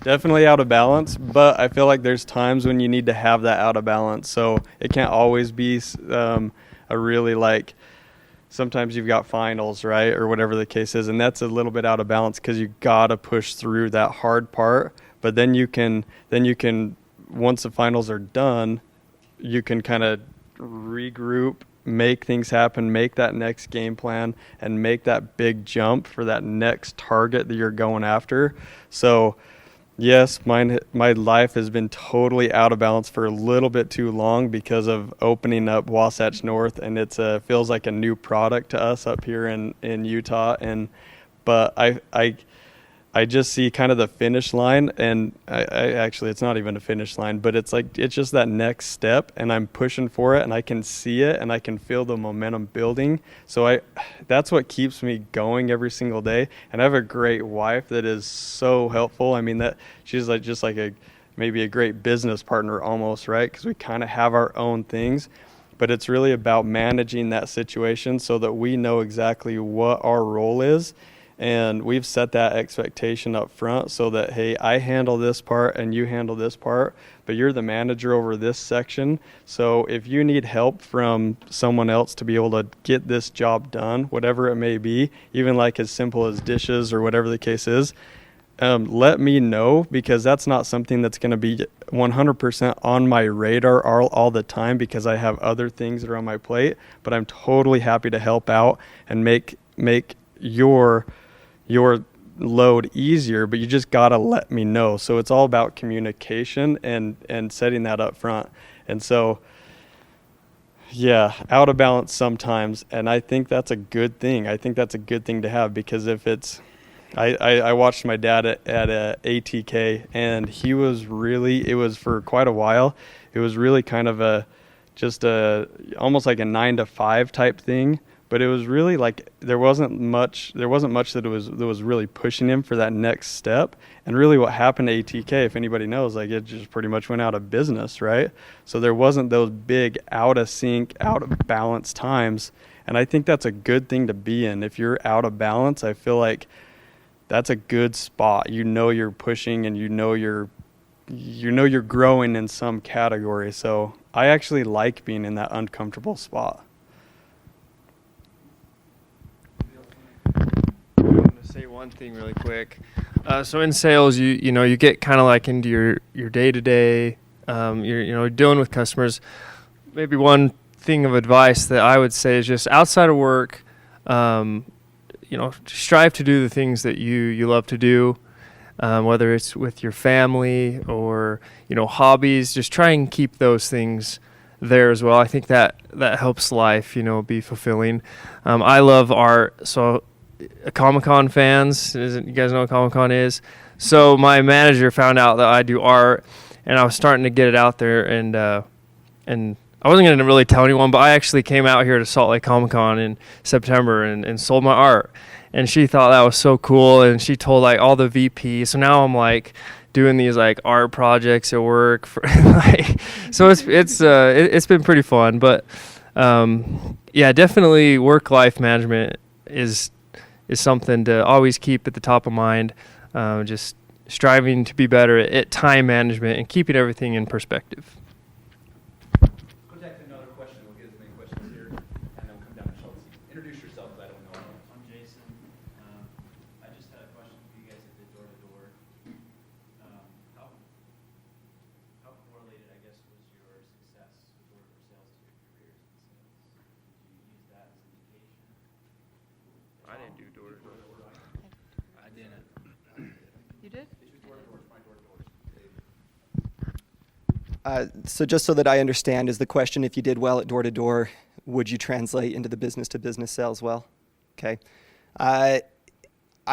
Definitely out of balance, but I feel like there's times when you need to have that out of balance. So it can't always be a really sometimes you've got finals, right, or whatever the case is, and that's a little bit out of balance because you gotta push through that hard part. But then you can once the finals are done, you can kind of regroup, make things happen, make that next game plan, and make that big jump for that next target that you're going after. So yes, my life has been totally out of balance for a little bit too long because of opening up Wasatch North, and it feels like a new product to us up here in Utah. But I just see kind of the finish line, and I actually it's not even a finish line, but it's just that next step, and I'm pushing for it, and I can see it, and I can feel the momentum building. So that's what keeps me going every single day. And I have a great wife that is so helpful. I mean, that she's maybe a great business partner almost, right? Because we kind of have our own things, but it's really about managing that situation so that we know exactly what our role is. And we've set that expectation up front so that, hey, I handle this part and you handle this part, but you're the manager over this section. So if you need help from someone else to be able to get this job done, whatever it may be, even as simple as dishes or whatever the case is, let me know, because that's not something that's going to be 100% on my radar all the time because I have other things that are on my plate. But I'm totally happy to help out and make your load easier, but you just gotta let me know. So it's all about communication and setting that up front. And so yeah, out of balance sometimes, and I think that's a good thing. I think that's a good thing to have, because if it's I watched my dad at ATK, and he was really, it was for quite a while, it was really kind of almost like a 9-to-5 type thing. But it was really there wasn't much that was really pushing him for that next step. And really what happened to ATK, if anybody knows, it just pretty much went out of business, right? So there wasn't those big out of sync, out of balance times. And I think that's a good thing to be in. If you're out of balance, I feel like that's a good spot. You're pushing, and you're growing in some category. So I actually like being in that uncomfortable spot.
Say one thing really quick. So in sales, you get kind of into your day-to-day. You're dealing with customers. Maybe one thing of advice that I would say is just outside of work, strive to do the things that you love to do, whether it's with your family or hobbies. Just try and keep those things there as well. I think that helps life be fulfilling. I love art, so Comic-Con fans, you guys know what Comic-Con is? So my manager found out that I do art, and I was starting to get it out there, and I wasn't going to really tell anyone, but I actually came out here to Salt Lake Comic-Con in September and sold my art, and she thought that was so cool, and she told all the VPs. So now I'm doing these art projects at work for so it's been pretty fun. But yeah, definitely work-life management is something to always keep at the top of mind. Just striving to be better at time management and keeping everything in perspective.
Go back to another question. We'll get as many questions here, and then come down to Schultz. Introduce yourself, I don't know.
I'm Jason. I just had a question for you guys at the door-to-door. How correlated, I guess, was your success with door-to-door sales to your careers in
didn't do door to door. I didn't.
You did?
So just so that I understand, is the question, if you did well at door-to-door, would you translate into the business-to-business sales well? Okay. I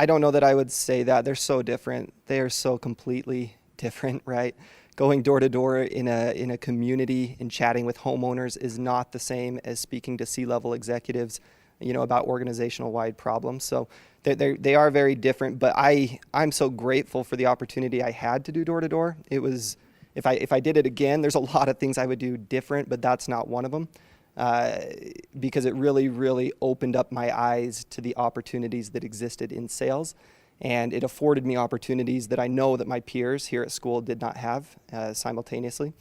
don't know that I would say that. They're so different. They are so completely different, right? Going door-to-door in a community and chatting with homeowners is not the same as speaking to C-level executives, about organizational-wide problems. So they are very different, but I'm so grateful for the opportunity I had to do door-to-door. It was... If I did it again, there's a lot of things I would do different, but that's not one of them, because it really, really opened up my eyes to the opportunities that existed in sales, and it afforded me opportunities that I know that my peers here at school did not have simultaneously.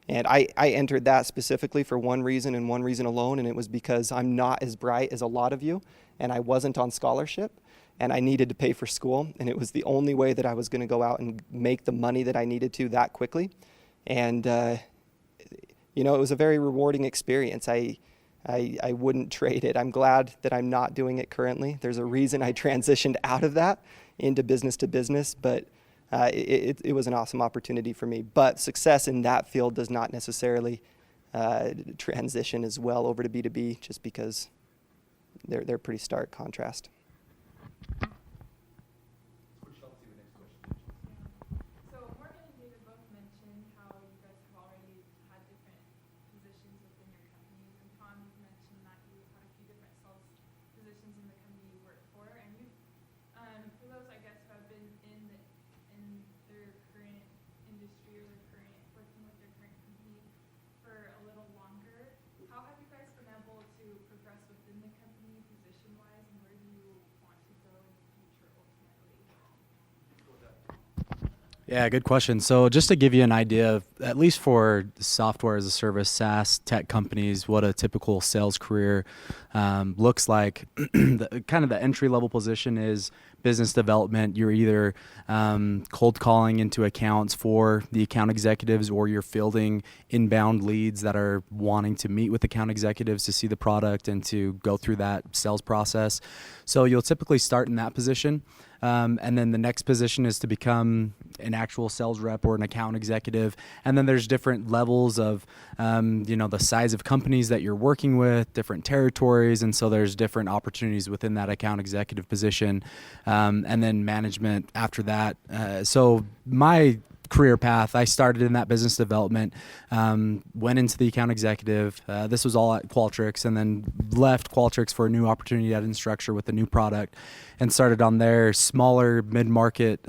And I entered that specifically for one reason and one reason alone, and it was because I'm not as bright as a lot of you, and I wasn't on scholarship. And I needed to pay for school, and it was the only way that I was going to go out and make the money that I needed to that quickly. And, it was a very rewarding experience. I wouldn't trade it. I'm glad that I'm not doing it currently. There's a reason I transitioned out of that into business to business, but it was an awesome opportunity for me. But success in that field does not necessarily transition as well over to B2B, just because they're pretty stark contrast.
So Morgan and David both mentioned how you guys have already had different positions within your companies, and Tom, you've mentioned that you had a few different sales positions in the company you work for, and you, for those I guess who have been in their current industry or working with their current company for a little longer, how have you guys been able to progress within the company position-wise, and where do you want to go in the future ultimately?
Yeah, good question. So just to give you an idea of, at least for software as a service, SaaS tech companies, what a typical sales career looks like, the entry level position is business development. You're either cold calling into accounts for the account executives, or you're fielding inbound leads that are wanting to meet with account executives to see the product and to go through that sales process. So you'll typically start in that position. And then the next position is to become an actual sales rep or an account executive. And then there's different levels of, the size of companies that you're working with, different territories. And so there's different opportunities within that account executive position. And then management after that. So my career path, I started in that business development, went into the account executive. This was all at Qualtircs, and then left Qualtircs for a new opportunity at Instructure with a new product, and started on their smaller mid-market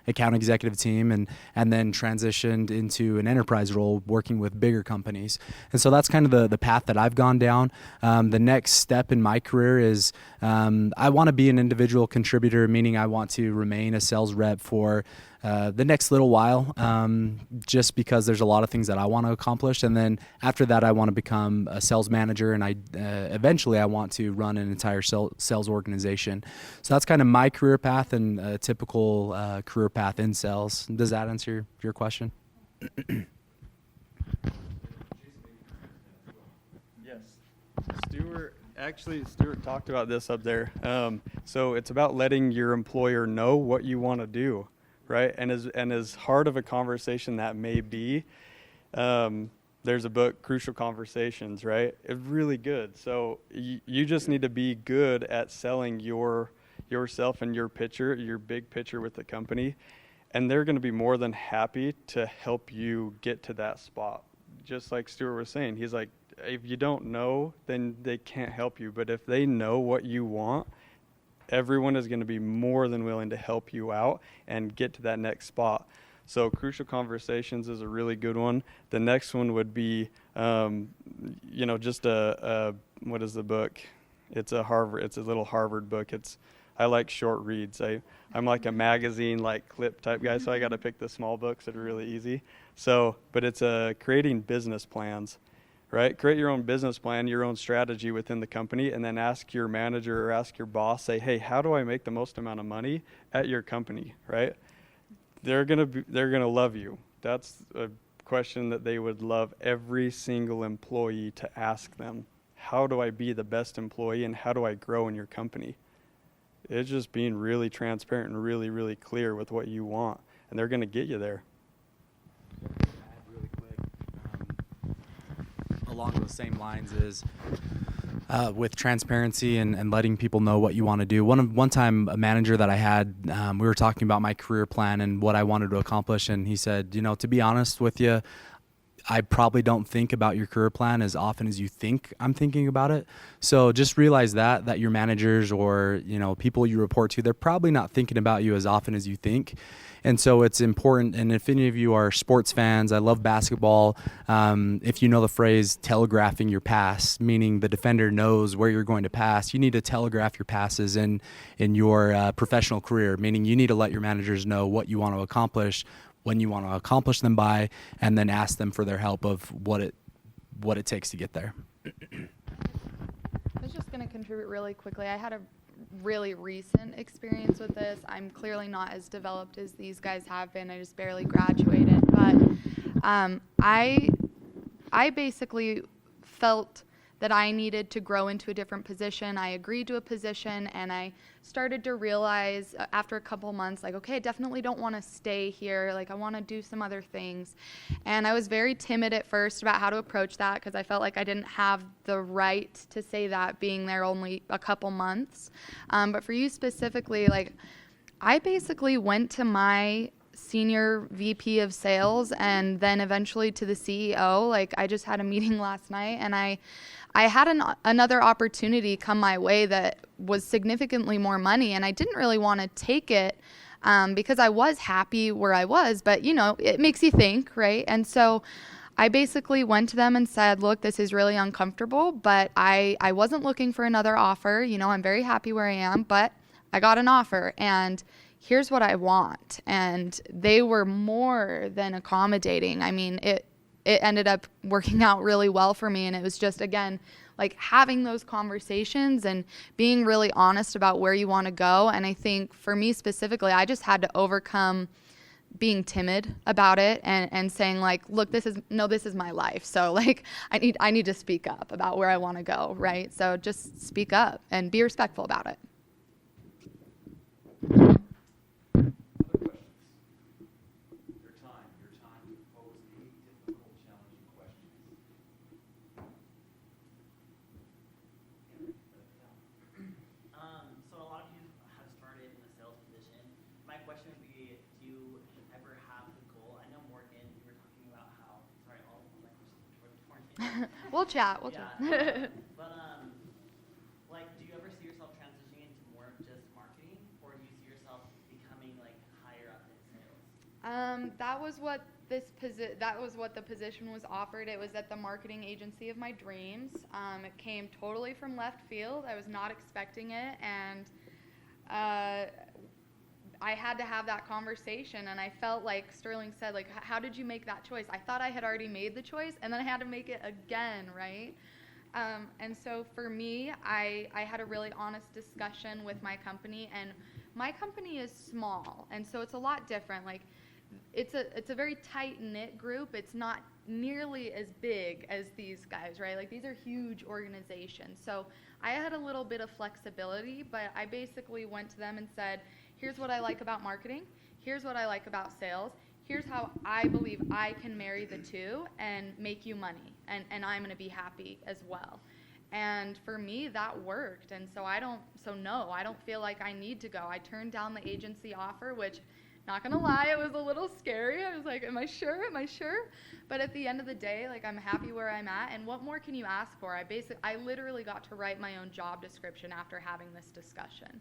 account executive team, and then transitioned into an enterprise role working with bigger companies. And so that's kind of the path that I've gone down. The next step in my career is I want to be an individual contributor, meaning I want to remain a sales rep for the next little while, just because there's a lot of things that I want to accomplish. And then after that, I want to become a sales manager, and eventually I want to run an entire sales organization. So that's kind of my career path and a typical career path in sales. Does that answer your question?
Yes. Stuart talked about this up there. So it's about letting your employer know what you want to do, right? And as hard of a conversation that may be, there's a book, Crucial Conversations, right? It's really good. So you just need to be good at selling yourself and your picture, your big picture with the company, and they're going to be more than happy to help you get to that spot. Just like Stuart was saying, he's like, if you don't know, then they can't help you. But if they know what you want, everyone is going to be more than willing to help you out and get to that next spot. So Crucial Conversations is a really good one. The next one would be, just what is the book? It's a little Harvard book. I like short reads. I'm like a magazine, like clip type guy, so I got to pick the small books that are really easy. So, but it's creating business plans, right? Create your own business plan, your own strategy within the company, and then ask your manager or ask your boss, say, hey, how do I make the most amount of money at your company, right? They're gonna love you. That's a question that they would love every single employee to ask them. How do I be the best employee, and how do I grow in your company? It's just being really transparent and really, really clear with what you want, and they're going to get you there.
Really quick, along those same lines is with transparency and letting people know what you want to do. One time, a manager that I had, we were talking about my career plan and what I wanted to accomplish, and he said, to be honest with you, I probably don't think about your career plan as often as you think I'm thinking about it. So just realize that your managers or, people you report to, they're probably not thinking about you as often as you think. And so it's important. And if any of you are sports fans, I love basketball. If you know the phrase telegraphing your pass, meaning the defender knows where you're going to pass, you need to telegraph your passes in your professional career, meaning you need to let your managers know what you want to accomplish, when you want to accomplish them by, and then ask them for their help of what it takes to get there.
I was just going to contribute really quickly. I had a really recent experience with this. I'm clearly not as developed as these guys have been. I just barely graduated. But I basically felt that I needed to grow into a different position. I agreed to a position, and I started to realize after a couple months, like, okay, I definitely don't want to stay here. Like, I want to do some other things. And I was very timid at first about how to approach that because I felt like I didn't have the right to say that being there only a couple months. But for you specifically, like, I basically went to my senior VP of sales and then eventually to the CEO. Like, I just had a meeting last night, and I had another opportunity come my way that was significantly more money, and I didn't really want to take it because I was happy where I was, but it makes you think, right? And so I basically went to them and said, look, this is really uncomfortable, but I wasn't looking for another offer. I'm very happy where I am, but I got an offer, and here's what I want. And they were more than accommodating. I mean, it ended up working out really well for me. And it was just, again, like having those conversations and being really honest about where you want to go. And I think for me specifically, I just had to overcome being timid about it and saying like, look, this is my life. So like, I need to speak up about where I want to go. Right. So just speak up and be respectful about it. We'll chat.
But do you ever see yourself transitioning into more of just marketing, or do you see yourself becoming like higher up in sales?
That was what the position was offered. It was at the marketing agency of my dreams. It came totally from left field. I was not expecting it, and I had to have that conversation, and I felt like Sterling said, like, how did you make that choice? I thought I had already made the choice, and then I had to make it again, right? And so for me, I had a really honest discussion with my company, and my company is small, and so it's a lot different. Like, it's a very tight-knit group. It's not nearly as big as these guys, right? Like, these are huge organizations. So I had a little bit of flexibility, but I basically went to them and said, here's what I like about marketing. Here's what I like about sales. Here's how I believe I can marry the two and make you money. And I'm going to be happy as well. And for me, that worked. And so I don't feel like I need to go. I turned down the agency offer, which, not going to lie, it was a little scary. I was like, am I sure? Am I sure? But at the end of the day, like, I'm happy where I'm at. And what more can you ask for? I literally got to write my own job description after having this discussion.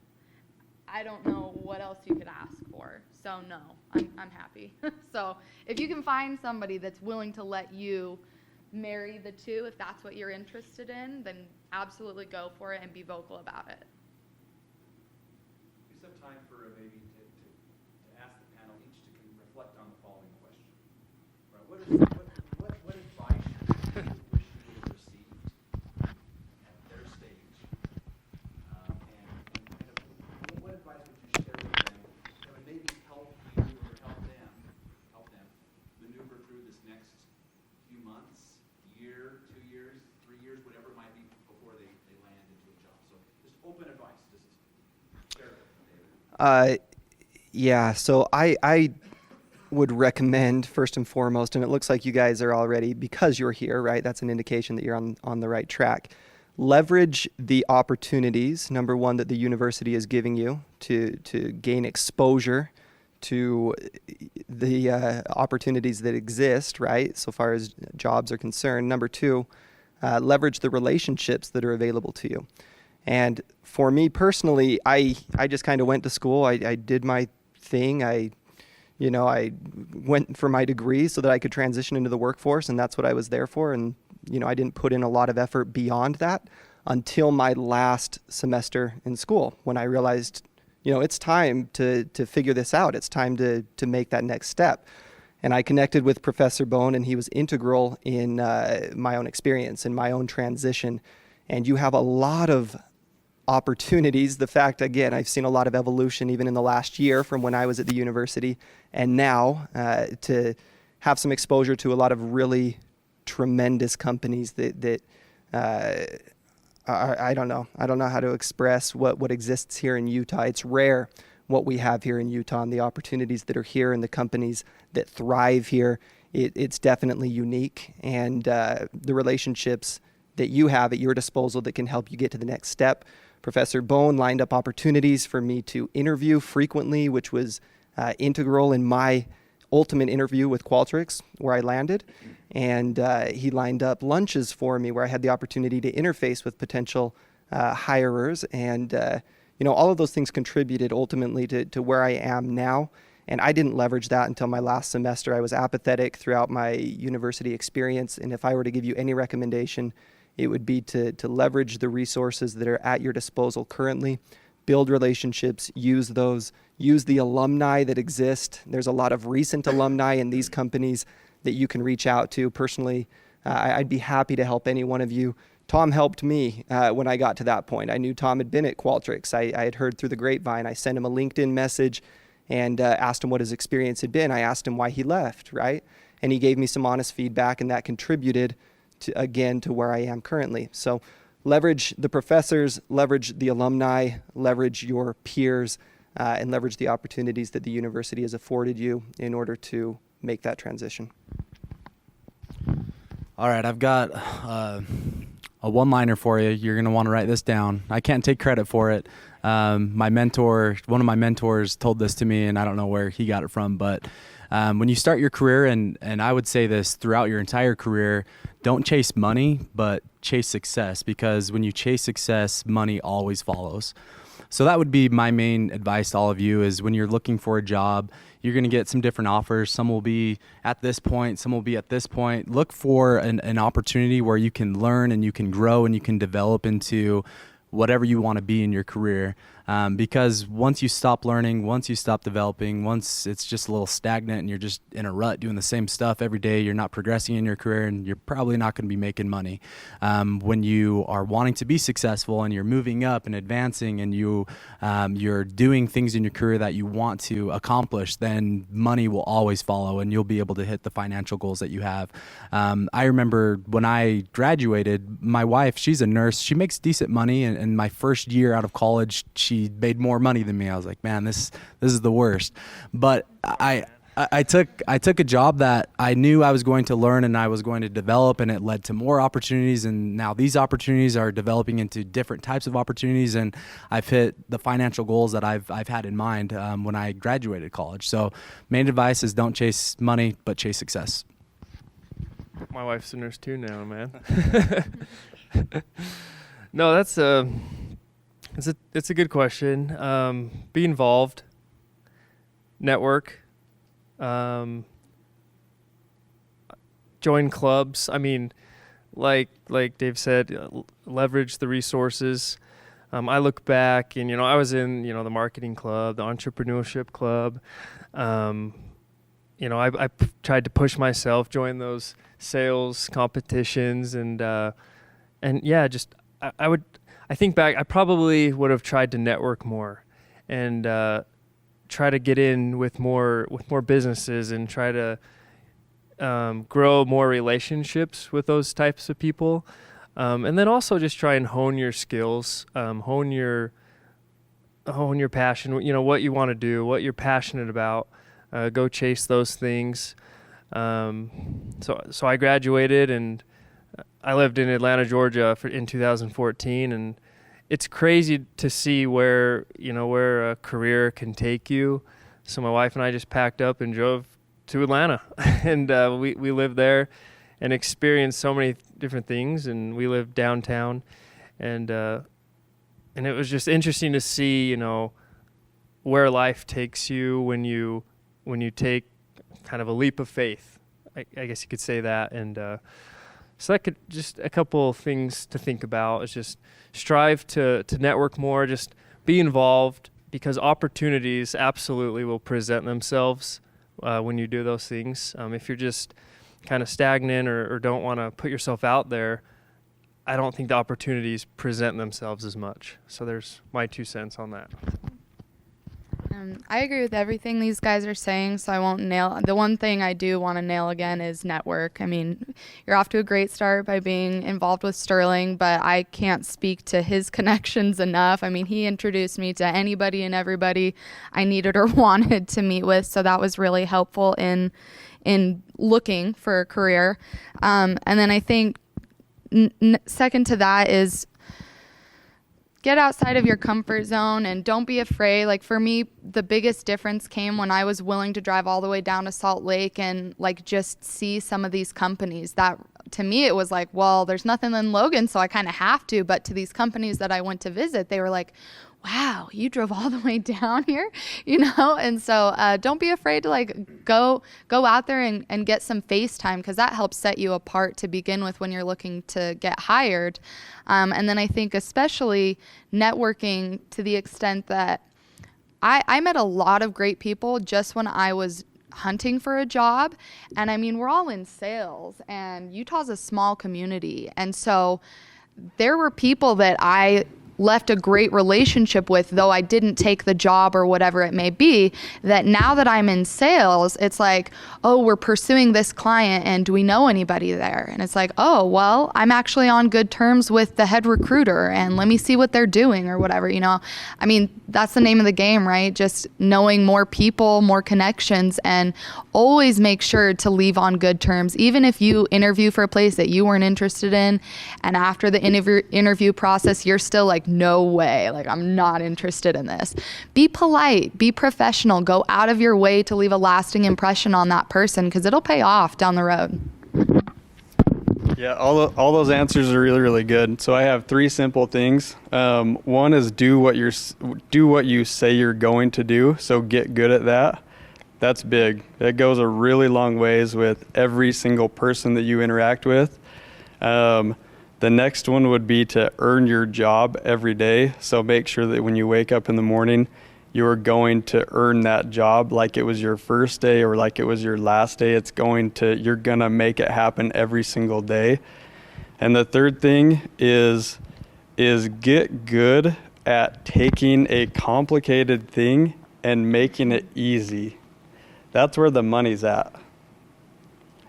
I don't know what else you could ask for. So no, I'm happy. So if you can find somebody that's willing to let you marry the two, if that's what you're interested in, then absolutely go for it and be vocal about it.
We just have time for maybe to ask the panel each to reflect on the following question. Right, what advice do you wish you would have received at their stage? And what advice would you share with them that would maybe help you or help them maneuver through this next few months, year, 2 years, 3 years, whatever it might be before they land into a job? So just open advice, just share it.
Yeah, so I would recommend first and foremost, and it looks like you guys are already, because you're here, right? That's an indication that you're on the right track. Leverage the opportunities, number one, that the university is giving you to gain exposure to the opportunities that exist, right? So far as jobs are concerned. Number two, leverage the relationships that are available to you. And for me personally, I just kind of went to school. I did my thing. I went for my degree so that I could transition into the workforce, and that's what I was there for. And, I didn't put in a lot of effort beyond that until my last semester in school, when I realized, it's time to figure this out. It's time to make that next step. And I connected with Professor Bone, and he was integral in my own experience and my own transition. And you have a lot of opportunities. The fact, again, I've seen a lot of evolution even in the last year from when I was at the university and now, to have some exposure to a lot of really tremendous companies that I don't know how to express what exists here in Utah. It's rare what we have here in Utah, and the opportunities that are here and the companies that thrive here. It's definitely unique, and the relationships that you have at your disposal that can help you get to the next step. Professor Bone lined up opportunities for me to interview frequently, which was integral in my ultimate interview with Qualtircs, where I landed. And he lined up lunches for me where I had the opportunity to interface with potential hirers. And, all of those things contributed ultimately to where I am now. And I didn't leverage that until my last semester. I was apathetic throughout my university experience. And if I were to give you any recommendation, it would be to leverage the resources that are at your disposal currently, build relationships, use those, use the alumni that exist. There's a lot of recent alumni in these companies that you can reach out to. Personally, I'd be happy to help any one of you. Tom helped me when I got to that point. I knew Tom had been at Qualtircs. I had heard through the grapevine. I sent him a LinkedIn message and asked him what his experience had been. I asked him why he left, right? And he gave me some honest feedback, and that contributed to where I am currently. So leverage the professors, leverage the alumni, leverage your peers, and leverage the opportunities that the university has afforded you in order to make that transition.
All right, I've got a one-liner for you. You're going to want to write this down. I can't take credit for it. One of my mentors told this to me, and I don't know where he got it from, but when you start your career, and I would say this throughout your entire career, don't chase money, but chase success, because when you chase success, money always follows. So that would be my main advice to all of you, is when you're looking for a job, you're going to get some different offers. Some will be at this point, some will be at this point. Look for an opportunity where you can learn and you can grow and you can develop into whatever you want to be in your career. Because once you stop learning, once you stop developing, once it's just a little stagnant and you're just in a rut doing the same stuff every day, you're not progressing in your career, and you're probably not going to be making money. When you are wanting to be successful and you're moving up and advancing, and you're doing things in your career that you want to accomplish, then money will always follow, and you'll be able to hit the financial goals that you have. I remember when I graduated, my wife, she's a nurse. She makes decent money, and my first year out of college, she made more money than me. I was like, man, this is the worst. But I took a job that I knew I was going to learn and I was going to develop, and it led to more opportunities. And now these opportunities are developing into different types of opportunities, and I've hit the financial goals that I've had in mind when I graduated college. So main advice is don't chase money, but chase success.
My wife's a nurse too now, man. No, it's a good question. Be involved, network, join clubs. I mean, like Dave said, leverage the resources. I look back, and I was in the marketing club, the entrepreneurship club. I tried to push myself, join those sales competitions, and yeah, just I think back, I probably would have tried to network more and try to get in with more businesses and try to grow more relationships with those types of people. And then also just try and hone your skills, hone your hone your passion, what you want to do, what you're passionate about. Go chase those things. So I graduated, and I lived in Atlanta, Georgia in 2014, and it's crazy to see where a career can take you. So my wife and I just packed up and drove to Atlanta, and we lived there and experienced so many different things. And we lived downtown, and it was just interesting to see, where life takes you when you take kind of a leap of faith. I guess you could say that. And so that could just a couple of things to think about is just strive to network more, just be involved, because opportunities absolutely will present themselves when you do those things. If you're just kind of stagnant or don't want to put yourself out there, I don't think the opportunities present themselves as much. So there's my 2 cents on that.
I agree with everything these guys are saying, so I won't nail. The one thing I do want to nail again is network. I mean, you're off to a great start by being involved with Sterling, but I can't speak to his connections enough. I mean, he introduced me to anybody and everybody I needed or wanted to meet with, so that was really helpful in looking for a career. And then I think second to that is get outside of your comfort zone and don't be afraid. Like for me, the biggest difference came when I was willing to drive all the way down to Salt Lake and like just see some of these companies. That to me, it was like, well, there's nothing in Logan, so I kind of have to. But to these companies that I went to visit, they were like, wow, you drove all the way down here, And so don't be afraid to like go out there and get some face time, because that helps set you apart to begin with when you're looking to get hired. And then I think especially networking to the extent that I met a lot of great people just when I was hunting for a job. And I mean, we're all in sales, and Utah's a small community. And so there were people that I left a great relationship with, though I didn't take the job or whatever it may be, that now that I'm in sales, it's like, oh, we're pursuing this client and do we know anybody there? And it's like, oh, well, I'm actually on good terms with the head recruiter and let me see what they're doing or whatever, I mean, that's the name of the game, right? Just knowing more people, more connections, and always make sure to leave on good terms. Even if you interview for a place that you weren't interested in, and after the interview process, you're still like, no way, like I'm not interested in this. Be polite, be professional, go out of your way to leave a lasting impression on that person, because it'll pay off down the road.
Yeah, all those answers are really, really good. So I have 3 simple things. One is do what you say you're going to do. So get good at that. That's big. That goes a really long ways with every single person that you interact with. The next one would be to earn your job every day. So make sure that when you wake up in the morning, you're going to earn that job like it was your first day or like it was your last day. You're gonna make it happen every single day. And the third thing is get good at taking a complicated thing and making it easy. That's where the money's at.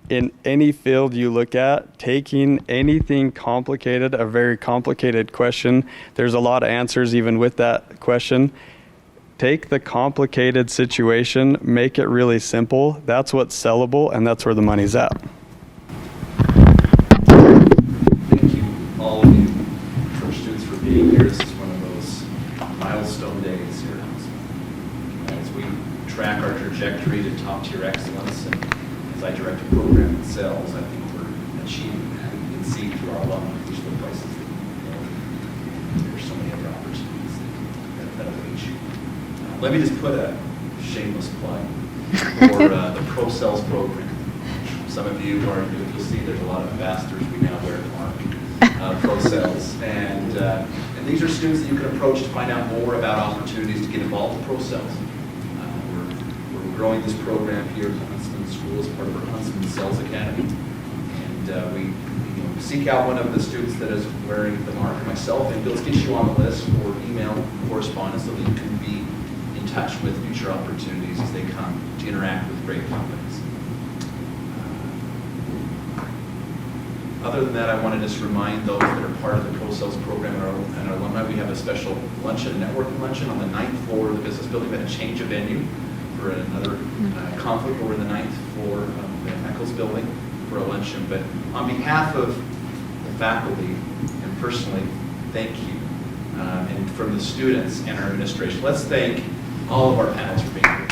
In any field you look at, taking anything complicated, a very complicated question, there's a lot of answers even with that question. Take the complicated situation, make it really simple. That's what's sellable, and that's where the money's at.
Thank you, all of you, church students, for being here. This is one of those milestone days here. As we track our trajectory to top-tier excellence, and as I direct a program in sales, I think we're achieving that. You can see through our alumni, these are the places that we go. There's so many other opportunities that await you. Let me just put a shameless plug for the Pro Sales program. Some of you are new, you'll see there's a lot of ambassadors we now wear on Pro Sales. And these are students that you can approach to find out more about opportunities to get involved in Pro Sales. We're growing this program here at the Huntsman School as part of our Huntsman Sales Academy. And we seek out one of the students that is wearing the mark, or myself, and let's get you on the list for email correspondence so that you can be in touch with future opportunities as they come to interact with great companies. Other than that, I want to just remind those that are part of the co-sales program and our alumni, we have a special luncheon, networking luncheon on the 9th floor of the business building. We had a change of venue for another conflict over the 9th floor of the Eccles building for a luncheon. But on behalf of the faculty and personally, thank you. And from the students and our administration, let's thank all of our panels for being here.